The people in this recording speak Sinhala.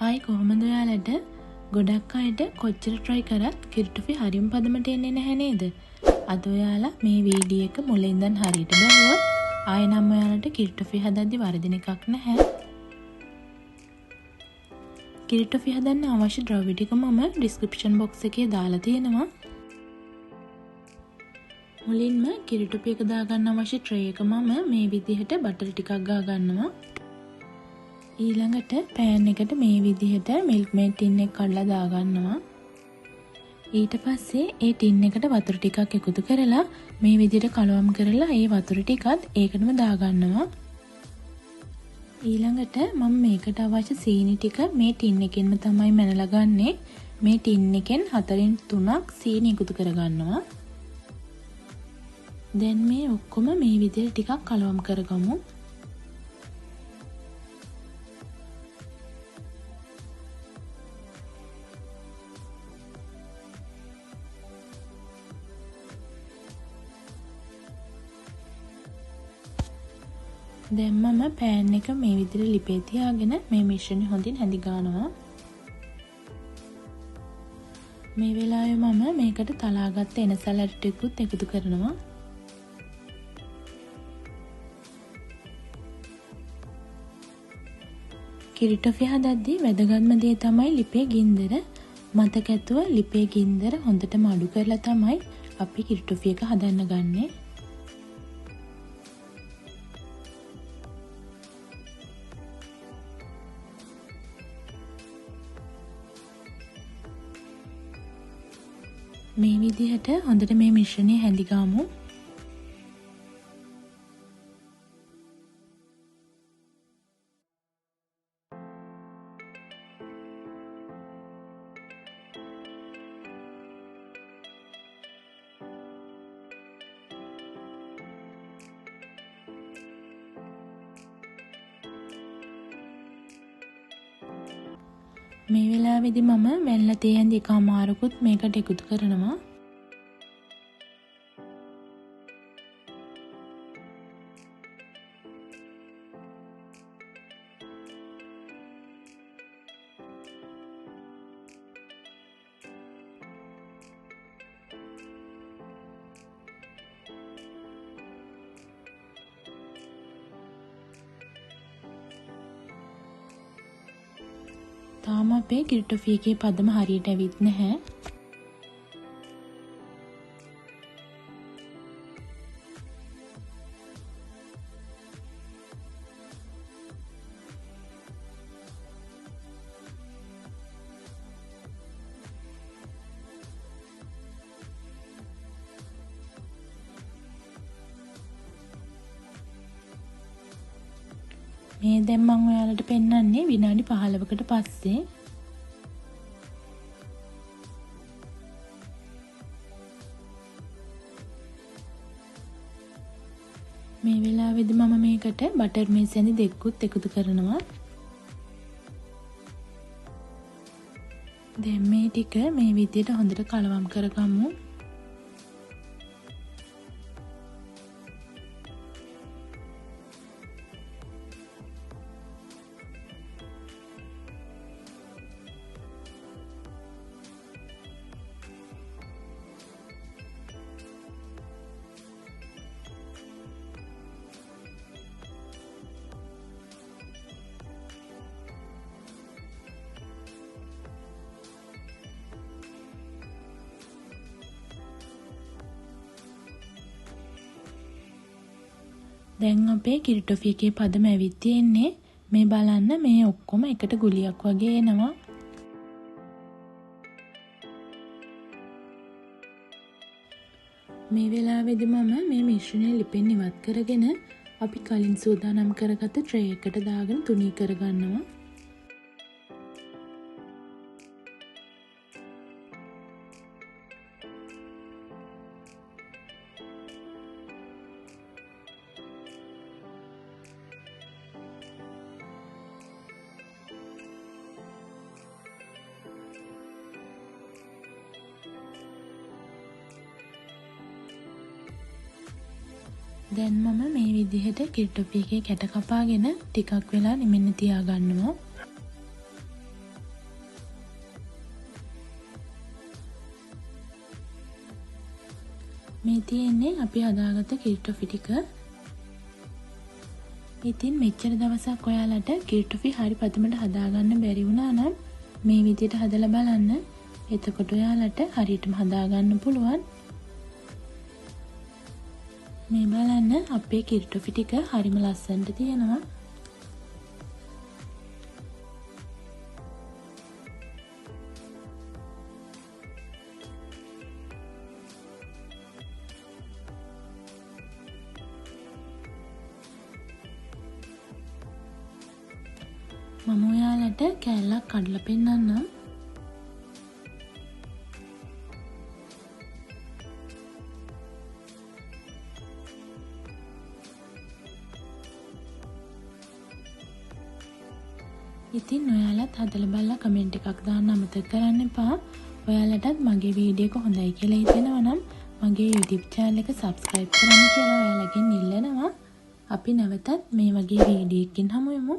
ආයි කොහොමද ඔයාලට ගොඩක් අයට කොච්චර try කරත් කිරිටොෆි හරියම පදමට එන්නේ නැහැ නේද? අද ඔයාලා මේ වීඩියෝ එක මුලින් ඉඳන් හරියට බලුවොත් ආයෙ නම් ඔයාලට කිරිටොෆි හදද්දි වරදින එකක් නැහැ. කිරිටොෆි හදන්න අවශ්‍ය ද්‍රව්‍ය ටික මම description box එකේ දාලා තියෙනවා. මුලින්ම කිරිටොෆි එක දාගන්න අවශ්‍ය tray එක මම මේ විදිහට බටර් ටිකක් ගා ගන්නවා. ඊළඟට පෑන් එකට මේ විදිහට මිල්ක් මේඩ් ටින් එක කඩලා දාගන්නවා. ඊට පස්සේ ඒ ටින් එකට වතුර ටිකක් එකතු කරලා මේ විදිහට කලවම් කරලා ඒ වතුර ටිකත් ඒකටම දාගන්නවා. ඊළඟට මම මේකට අවශ්‍ය සීනි ටික මේ ටින් එකෙන්ම තමයි මැනලා ගන්නෙ. මේ ටින් එකෙන් 4න් 3ක් සීනි එකතු කරගන්නවා. දැන් මේ ඔක්කොම මේ විදිහට ටිකක් කලවම් කරගමු. දැන් මම පෑන් එක මේ විදිහට ලිපේ තියාගෙන මේ මිශ්‍රණය හොඳින් හැඳි ගන්නවා. මේ වෙලාවේ මම මේකට තලාගත්ත එනසල් ඇට ටිකකුත් එකතු කරනවා. කිරිටොෆි හදද්දී වැදගත්ම දේ තමයි ලිපේ ගින්දර. මතක ඇතුව ලිපේ ගින්දර හොඳටම අඩු කරලා තමයි අපි කිරිටොෆි එක හදන්න ගන්නෙ. මේ විදිහට හොඳට මේ මිශ්‍රණය හැඳි ගමු. මේ වෙලාවේදී මම වැල්ල තේ හැඳි එකමාරකුත් මේකට එකතු කරනවා. තාම අපේ කිරිටොෆි එකේ පදම හරියට ඇවිත් නැහැ. මේ දැන් මම ඔයාලට පෙන්වන්නේ විනාඩි 15කට පස්සේ. මේ වෙලාවේදී මම මේකට බටර් මේස් ඇඳි දෙකකුත් එකතු කරනවා. දැන් මේ ටික මේ විදිහට හොඳට කලවම් කරගමු. දැන් අපේ කිරිටොෆි එකේ පදම ඇවිත් තියෙන්නේ. මේ බලන්න මේ ඔක්කොම එකට ගුලියක් වගේ එනවා. මේ වෙලාවේදී මම මේ මිශ්‍රණය ලිපෙන් ඉවත් කරගෙන අපි කලින් සූදානම් කරගත්ත ට්‍රේ එකට දාගෙන තුනී කරගන්නවා. දැන් මම මේ විදිහට කිරිටොෆි එකේ කැට කපාගෙන ටිකක් වෙලා නිමෙන්න තියාගන්නවා. මේ තියෙන්නේ අපි හදාගත්ත කිරි ටොෆි ටික. ඉතින් මෙච්චර දවසක් ඔයාලට කිරි ටොෆි හරි පදමට හදාගන්න බැරි වුණා නම් මේ විදිහට හදලා බලන්න. එතකොට ඔයාලට හරියටම හදාගන්න පුළුවන්. මේ බලන්න අපේ කිරි ටොෆි ටික හරිම ලස්සනට තියෙනවා. මම ඔයාලට කෑල්ලක් කඩලා පෙන්නන්නම්. ඉතින් ඔයාලත් හදලා බලලා කමෙන්ට් එකක් දාන්න අමතක කරන්න එපා. ඔයාලටත් මගේ වීඩියෝ එක හොඳයි කියලා හිතෙනවා නම් මගේ YouTube channel එක subscribe කරන්න කියලා ඔයාලගෙන් ඉල්ලනවා. අපි නැවතත් මේ වගේ වීඩියෝ එකකින් හමු වෙමු.